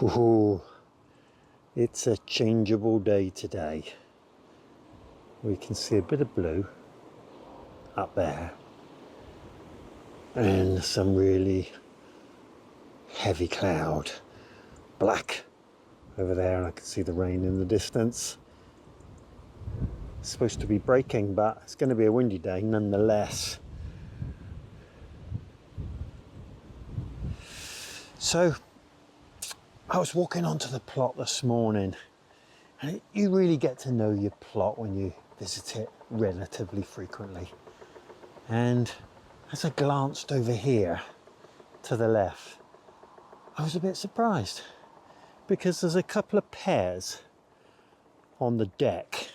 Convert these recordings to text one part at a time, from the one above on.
Ooh, it's a changeable day today. We can see a bit of blue up there and some really heavy cloud, black over there, and I can see the rain in the distance. It's supposed to be breaking, but it's going to be a windy day nonetheless. So I was walking onto the plot this morning, and you really get to know your plot when you visit it relatively frequently. And as I glanced over here to the left, I was a bit surprised because there's a couple of pears on the deck,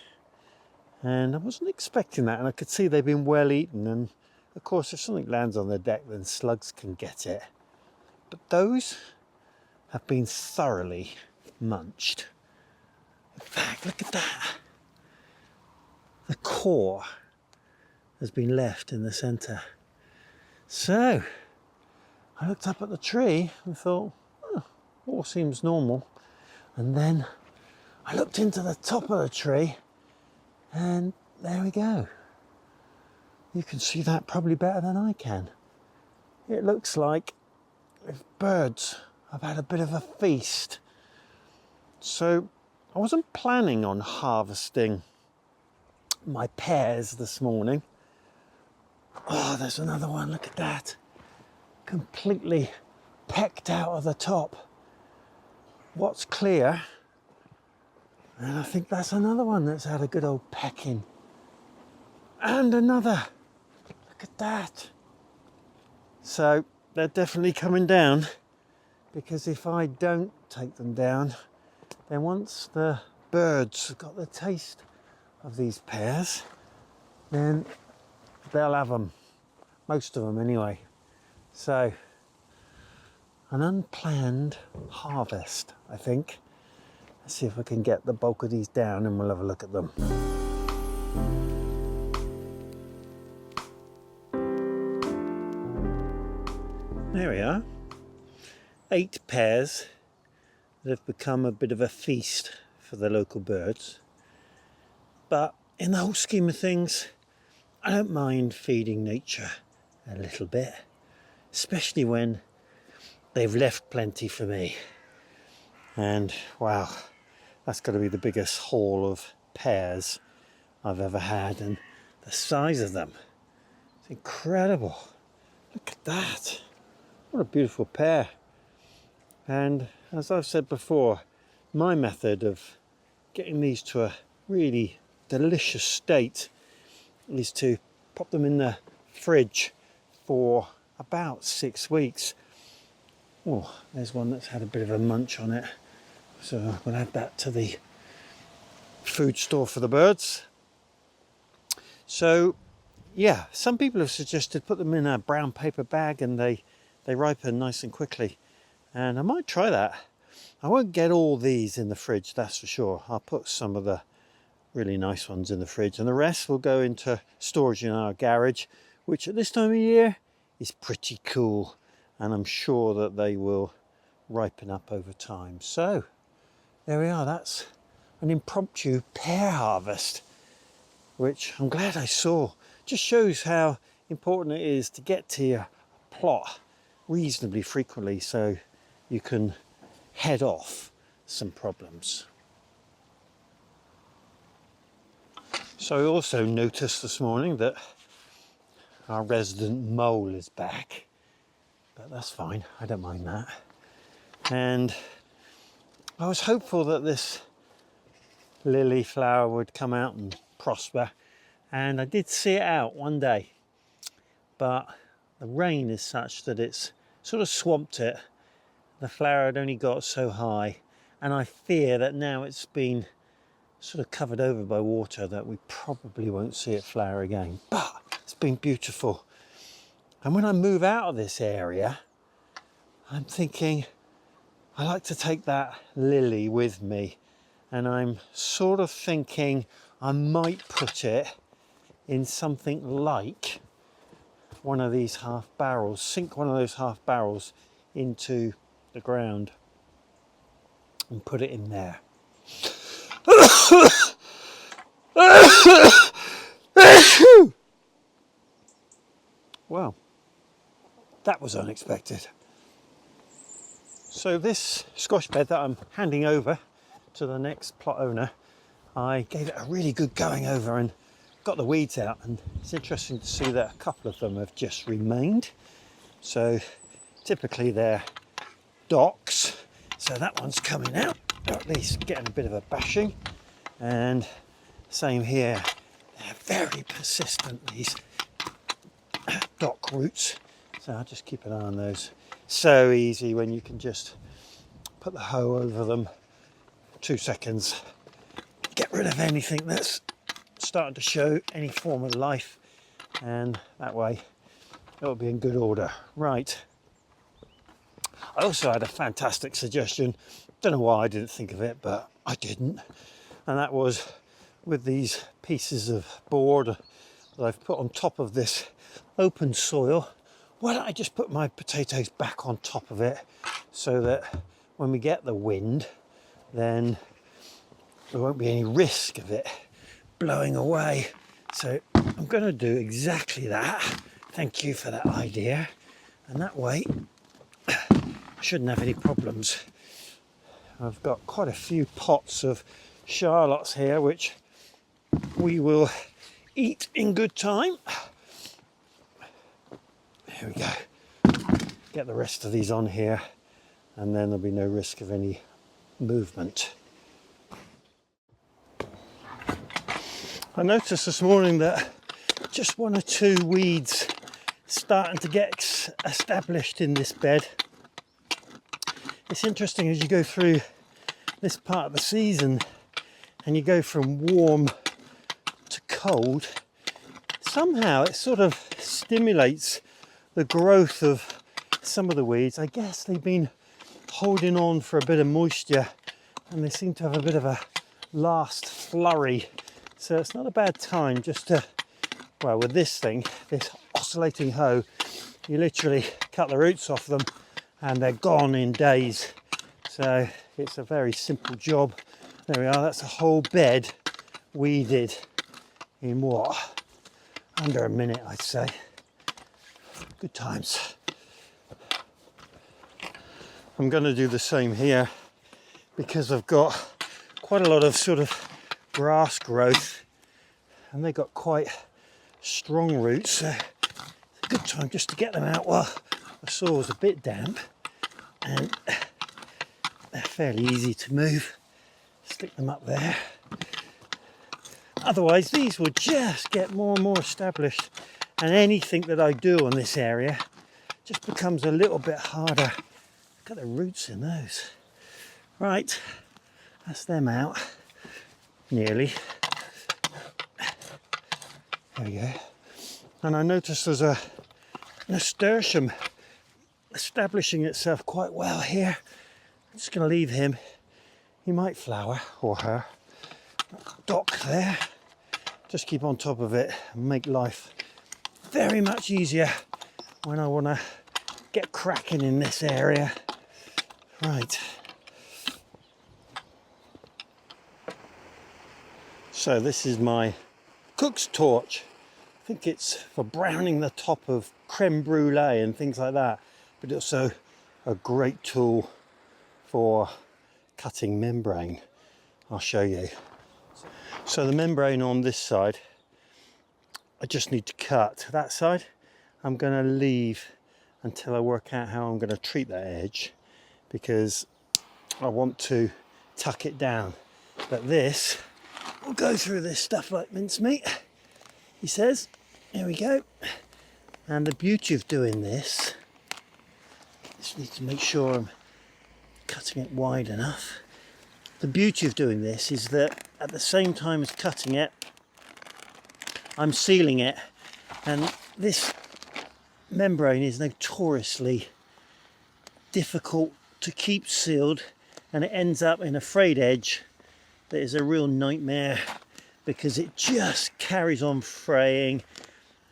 and I wasn't expecting that, and I could see they've been well eaten, and of course if something lands on the deck then slugs can get it, but those have been thoroughly munched. In fact, look at that. The core has been left in the centre. So I looked up at the tree and thought, oh, all seems normal. And then I looked into the top of the tree, and there we go. You can see that probably better than I can. It looks like if birds have had a bit of a feast. So I wasn't planning on harvesting my pears this morning. Oh, there's another one, look at that. Completely pecked out of the top. What's clear, and I think that's another one that's had a good old pecking. And another, look at that. So they're definitely coming down, because if I don't take them down, then once the birds have got the taste of these pears, then they'll have them, most of them anyway. So an unplanned harvest, I think. Let's see if I can get the bulk of these down and we'll have a look at them. There we are. 8 pears that have become a bit of a feast for the local birds. But in the whole scheme of things, I don't mind feeding nature a little bit, especially when they've left plenty for me. And wow, that's got to be the biggest haul of pears I've ever had, and the size of them, it's incredible. Look at that. What a beautiful pear. And as I've said before, my method of getting these to a really delicious state is to pop them in the fridge for about 6 weeks. Oh, there's one that's had a bit of a munch on it, so we'll add that to the food store for the birds. So yeah, some people have suggested put them in a brown paper bag and they ripen nice and quickly, and I might try that. I won't get all these in the fridge, that's for sure. I'll put some of the really nice ones in the fridge, and the rest will go into storage in our garage, which at this time of year is pretty cool, and I'm sure that they will ripen up over time. So there we are, that's an impromptu pear harvest, which I'm glad I saw. Just shows how important it is to get to your plot reasonably frequently so you can head off some problems. So I also noticed this morning that our resident mole is back, but that's fine, I don't mind that. And I was hopeful that this lily flower would come out and prosper, and I did see it out one day, but the rain is such that it's sort of swamped it. The flower had only got so high, and I fear that now it's been sort of covered over by water that we probably won't see it flower again. But it's been beautiful, and when I move out of this area, I'm thinking I like to take that lily with me, and I'm sort of thinking I might put it in something like one of these half barrels, sink one of those half barrels into the ground and put it in there. Well, that was unexpected. So this squash bed that I'm handing over to the next plot owner, I gave it a really good going over and got the weeds out, and it's interesting to see that a couple of them have just remained. So typically they're docks, so that one's coming out, or at least getting a bit of a bashing. And same here, they're very persistent, these dock roots, so I'll just keep an eye on those. So easy when you can just put the hoe over them, 2 seconds, get rid of anything that's starting to show any form of life, and that way it'll be in good order. Right, I also had a fantastic suggestion, don't know why I didn't think of it, but I didn't, and that was with these pieces of board that I've put on top of this open soil, why don't I just put my potatoes back on top of it, so that when we get the wind, then there won't be any risk of it blowing away. So I'm going to do exactly that. Thank you for that idea, and that way I shouldn't have any problems. I've got quite a few pots of shallots here which we will eat in good time. Here we go. Get the rest of these on here, and then there'll be no risk of any movement. I noticed this morning that just 1 or 2 weeds starting to get established in this bed. It's interesting as you go through this part of the season and you go from warm to cold, somehow it sort of stimulates the growth of some of the weeds. I guess they've been holding on for a bit of moisture and they seem to have a bit of a last flurry. So it's not a bad time just to, well, with this thing, this oscillating hoe, you literally cut the roots off them and they're gone in days. So it's a very simple job. There we are, that's a whole bed weeded in what? Under a minute, I'd say. Good times. I'm going to do the same here because I've got quite a lot of sort of grass growth and they got quite strong roots. So it's a good time just to get them out while the soil's a bit damp, and they're fairly easy to move. Stick them up there. Otherwise these will just get more and more established, and anything that I do on this area just becomes a little bit harder. Look at the roots in those. Right, that's them out, nearly. There we go. And I noticed there's a nasturtium establishing itself quite well here. I'm just going to leave him. He might flower, or her. Dock there. Just keep on top of it and make life very much easier when I want to get cracking in this area. Right. So this is my cook's torch. I think it's for browning the top of creme brulee and things like that, but also a great tool for cutting membrane. I'll show you. So the membrane on this side, I just need to cut. That side, I'm going to leave until I work out how I'm going to treat that edge, because I want to tuck it down. But this will go through this stuff like mincemeat, he says. There we go. And the beauty of doing this, just need to make sure I'm cutting it wide enough. The beauty of doing this is that at the same time as cutting it, I'm sealing it, and this membrane is notoriously difficult to keep sealed, and it ends up in a frayed edge that is a real nightmare because it just carries on fraying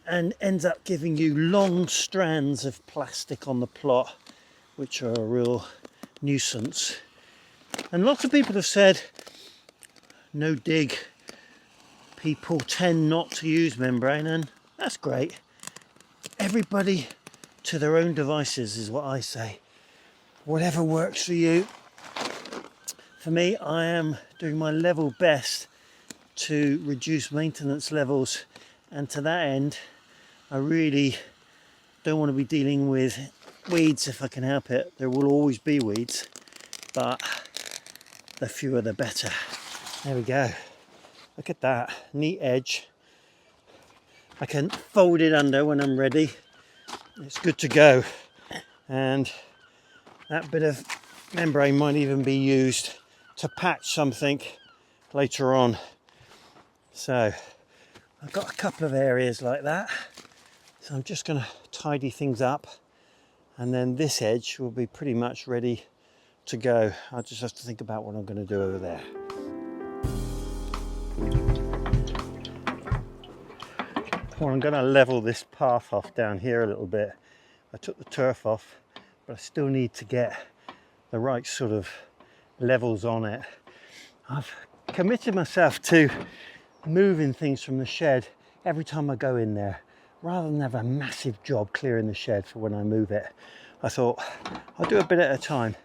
and ends up giving you long strands of plastic on the plot, which are a real nuisance. And lots of people have said no dig people tend not to use membrane, and that's great. Everybody to their own devices is what I say. Whatever works for you. For me, I am doing my level best to reduce maintenance levels, and to that end I really don't want to be dealing with weeds if I can help it. There will always be weeds, but the fewer the better. There we go. Look at that, neat edge. I can fold it under when I'm ready. It's good to go. And that bit of membrane might even be used to patch something later on. So I've got a couple of areas like that. So I'm just going to tidy things up, and then this edge will be pretty much ready to go. I'll just have to think about what I'm going to do over there. Well, I'm going to level this path off down here a little bit. I took the turf off, but I still need to get the right sort of levels on it. I've committed myself to moving things from the shed every time I go in there, rather than have a massive job clearing the shed for when I move it. I thought I'll do a bit at a time.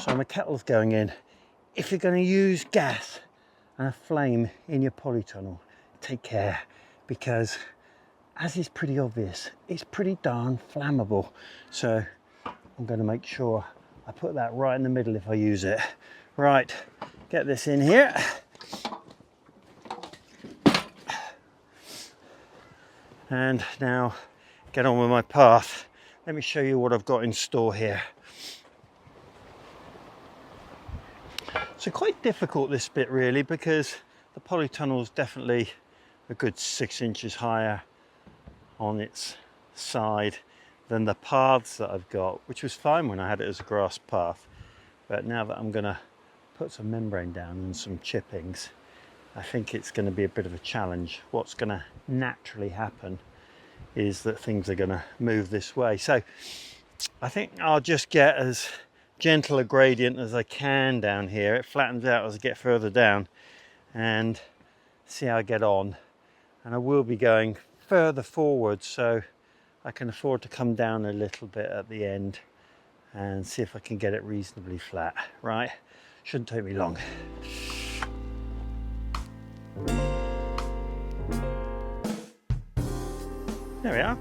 So my kettle's going in. If you're going to use gas and a flame in your polytunnel, take care, because as is pretty obvious, it's pretty darn flammable. So I'm going to make sure I put that right in the middle if I use it. Right, get this in here. And now get on with my path. Let me show you what I've got in store here. So quite difficult this bit really, because the polytunnel is definitely a good 6 inches higher on its side than the paths that I've got, which was fine when I had it as a grass path. But now that I'm going to put some membrane down and some chippings, I think it's going to be a bit of a challenge. What's going to naturally happen is that things are going to move this way. So I think I'll just get as gentle a gradient as I can down here. It flattens out as I get further down, and see how I get on. And I will be going further forward, so I can afford to come down a little bit at the end and see if I can get it reasonably flat. Right, shouldn't take me long. There we are.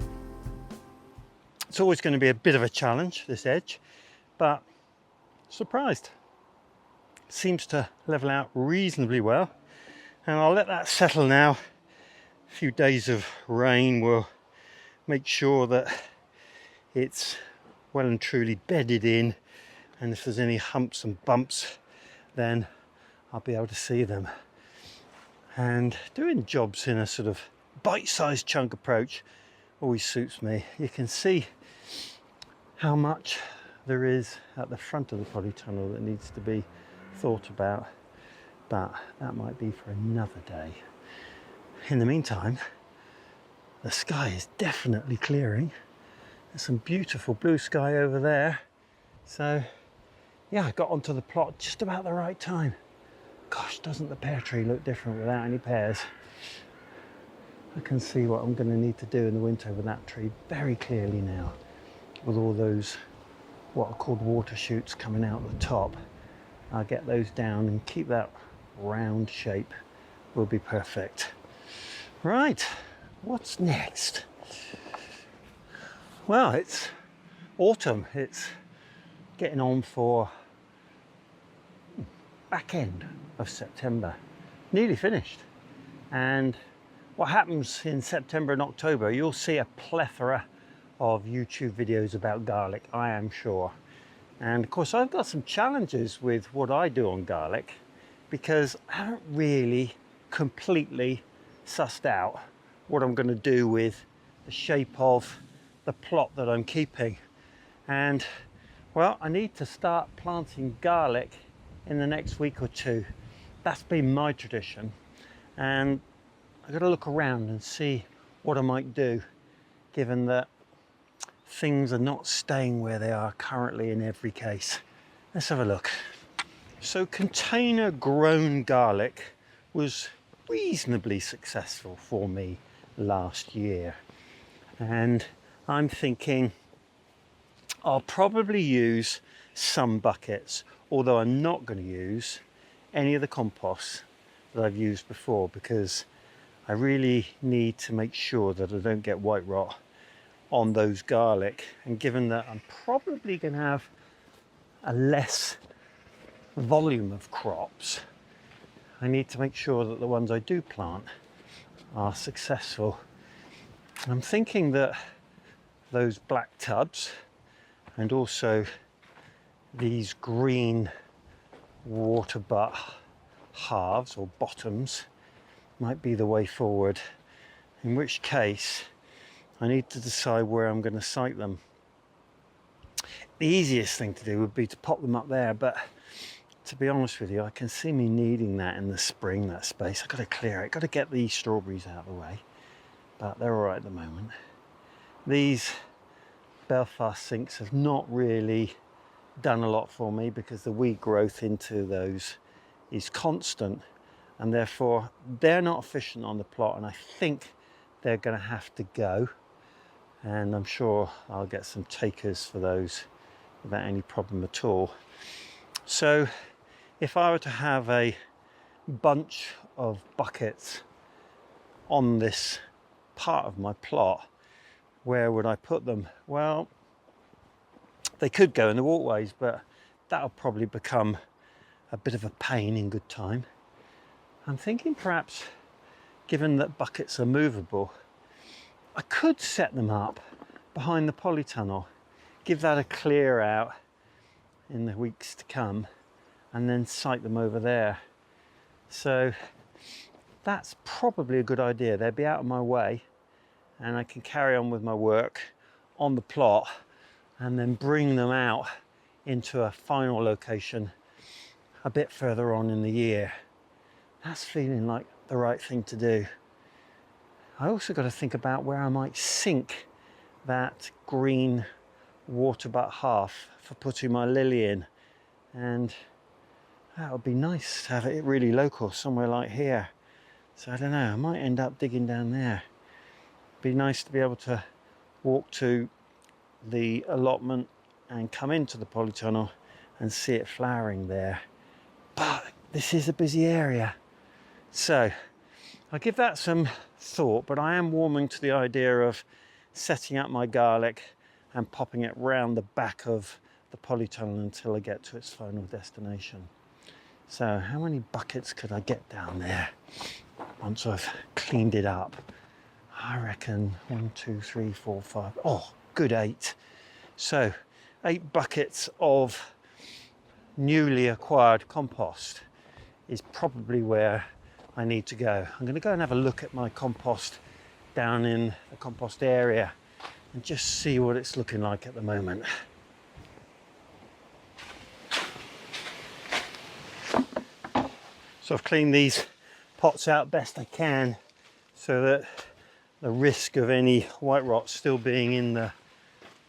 It's always going to be a bit of a challenge, this edge, but surprised. Seems to level out reasonably well, and I'll let that settle now. A few days of rain will make sure that it's well and truly bedded in, and if there's any humps and bumps, then I'll be able to see them. And doing jobs in a sort of bite-sized chunk approach always suits me. You can see how much there is at the front of the polytunnel that needs to be thought about, but that might be for another day. In the meantime, the sky is definitely clearing. There's some beautiful blue sky over there. So yeah, I got onto the plot just about the right time. Gosh, doesn't the pear tree look different without any pears? I can see what I'm going to need to do in the winter with that tree very clearly now, with all those what are called water shoots coming out the top. I'll get those down and keep that round shape. Will be perfect. Right, what's next? Well, it's autumn. It's getting on for back end of September. Nearly finished. And what happens in September and October, you'll see a plethora of YouTube videos about garlic, I am sure. And of course, I've got some challenges with what I do on garlic, because I haven't really completely sussed out what I'm going to do with the shape of the plot that I'm keeping. And well, I need to start planting garlic in the next week or two. That's been my tradition, and I've got to look around and see what I might do, given that things are not staying where they are currently in every case. Let's have a look. So container grown garlic was reasonably successful for me last year, and I'm thinking I'll probably use some buckets, although I'm not going to use any of the compost that I've used before, because I really need to make sure that I don't get white rot on those garlic. And given that I'm probably going to have a less volume of crops, I need to make sure that the ones I do plant are successful. I'm thinking that those black tubs and also these green water butt halves or bottoms might be the way forward, in which case I need to decide where I'm going to site them. The easiest thing to do would be to pop them up there, but to be honest with you, I can see me needing that in the spring, that space. I've got to clear it, got to get these strawberries out of the way, but they're all right at the moment. These Belfast sinks have not really done a lot for me because the weed growth into those is constant, and therefore they're not efficient on the plot, and I think they're going to have to go, and I'm sure I'll get some takers for those without any problem at all. So if I were to have a bunch of buckets on this part of my plot, where would I put them? Well, they could go in the walkways, but that'll probably become a bit of a pain in good time. I'm thinking perhaps, given that buckets are movable, I could set them up behind the polytunnel, give that a clear out in the weeks to come, and then site them over there. So that's probably a good idea. They'll be out of my way and I can carry on with my work on the plot and then bring them out into a final location a bit further on in the year. That's feeling like the right thing to do. I also got to think about where I might sink that green water butt half for putting my lily in, and that would be nice to have it really local, somewhere like here. So I don't know, I might end up digging down there. Be nice to be able to walk to the allotment and come into the polytunnel and see it flowering there. But this is a busy area, so I'll give that some thought, but I am warming to the idea of setting up my garlic and popping it round the back of the polytunnel until I get to its final destination. So how many buckets could I get down there once I've cleaned it up? I reckon 1, 2, 3, 4, 5, oh, good 8. So 8 buckets of newly acquired compost is probably where I need to go. I'm going to go and have a look at my compost down in the compost area and just see what it's looking like at the moment. So I've cleaned these pots out best I can so that the risk of any white rot still being in the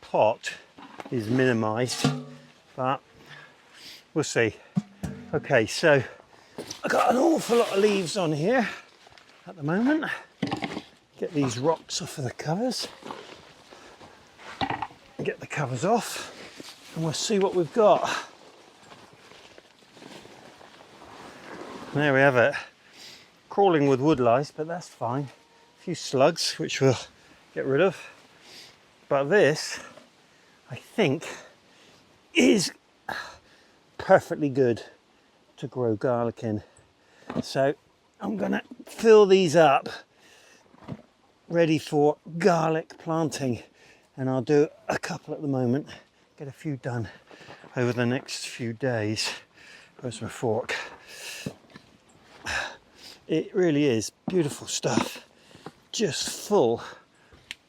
pot is minimized, but we'll see. Okay, so I've got an awful lot of leaves on here at the moment. Get these rocks off of the covers. Get the covers off and we'll see what we've got. There we have it. Crawling with wood lice, but that's fine. A few slugs, which we'll get rid of. But this, I think, is perfectly good to grow garlic in. So I'm gonna fill these up, ready for garlic planting. And I'll do a couple at the moment, get a few done over the next few days. Where's my fork? It really is beautiful stuff, just full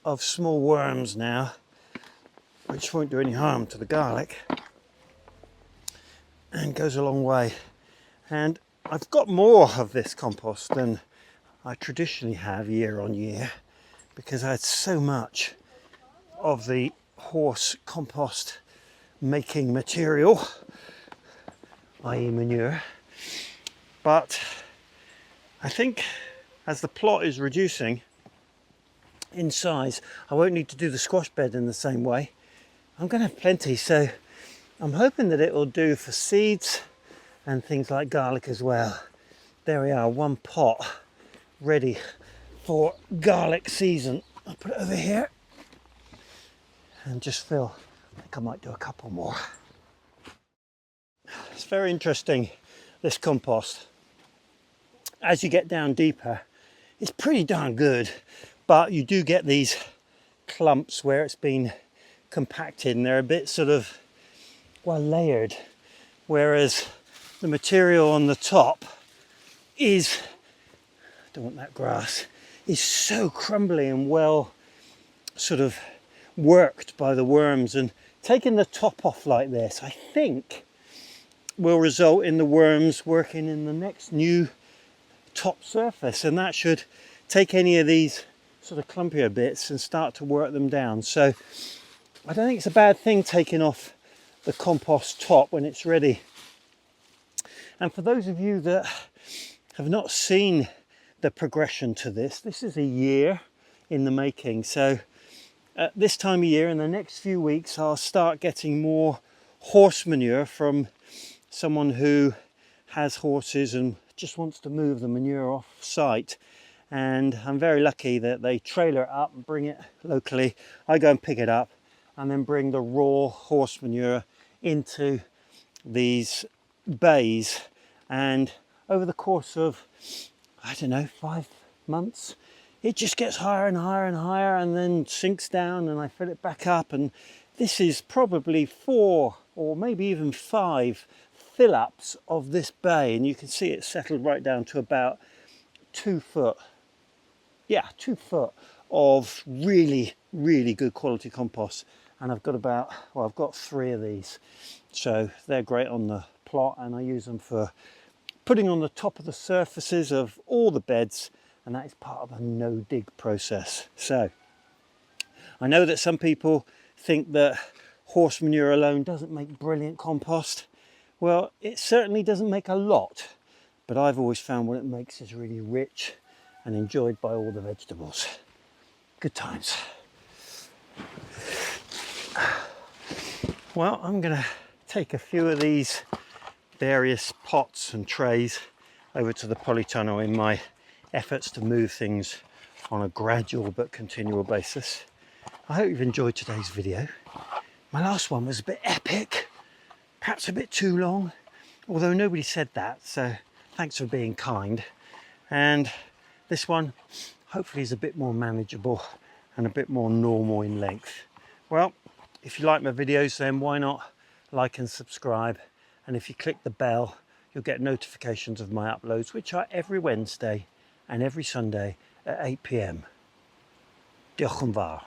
of small worms now, which won't do any harm to the garlic and goes a long way. And I've got more of this compost than I traditionally have year on year because I had so much of the horse compost making material i.e. manure. But I think as the plot is reducing in size, I won't need to do the squash bed in the same way. I'm going to have plenty, so I'm hoping that it will do for seeds and things like garlic as well. There we are, one pot ready for garlic season. I'll put it over here and just fill. I think I might do a couple more. It's very interesting, this compost. As you get down deeper, it's pretty darn good, but you do get these clumps where it's been compacted and they're a bit sort of, well, layered, whereas the material on the top is, I don't want that grass, is so crumbly and well sort of worked by the worms. And taking the top off like this, I think will result in the worms working in the next new top surface, and that should take any of these sort of clumpier bits and start to work them down. So I don't think it's a bad thing taking off the compost top when it's ready. And for those of you that have not seen the progression to this, this is a year in the making. So at this time of year, in the next few weeks, I'll start getting more horse manure from someone who has horses and just wants to move the manure off site. And I'm very lucky that they trailer it up and bring it locally. I go and pick it up and then bring the raw horse manure into these bays, and over the course of, I don't know, 5 months, it just gets higher and higher and higher and then sinks down, and I fill it back up. And this is probably 4 or maybe even 5 fill-ups of this bay, and you can see it's settled right down to about 2 foot. Yeah, 2 foot of really, really good quality compost. And I've got about, well, I've got 3 of these. So they're great on the plot, and I use them for putting on the top of the surfaces of all the beds, and that is part of a no-dig process. So I know that some people think that horse manure alone doesn't make brilliant compost. Well, it certainly doesn't make a lot, but I've always found what it makes is really rich and enjoyed by all the vegetables. Good times. Well, I'm going to take a few of these various pots and trays over to the polytunnel in my efforts to move things on a gradual but continual basis. I hope you've enjoyed today's video. My last one was a bit epic, perhaps a bit too long, although nobody said that, so thanks for being kind. And this one hopefully is a bit more manageable and a bit more normal in length. Well, if you like my videos, then why not like and subscribe, and if you click the bell, you'll get notifications of my uploads, which are every Wednesday and every Sunday at 8 p.m. Diolch yn fawr.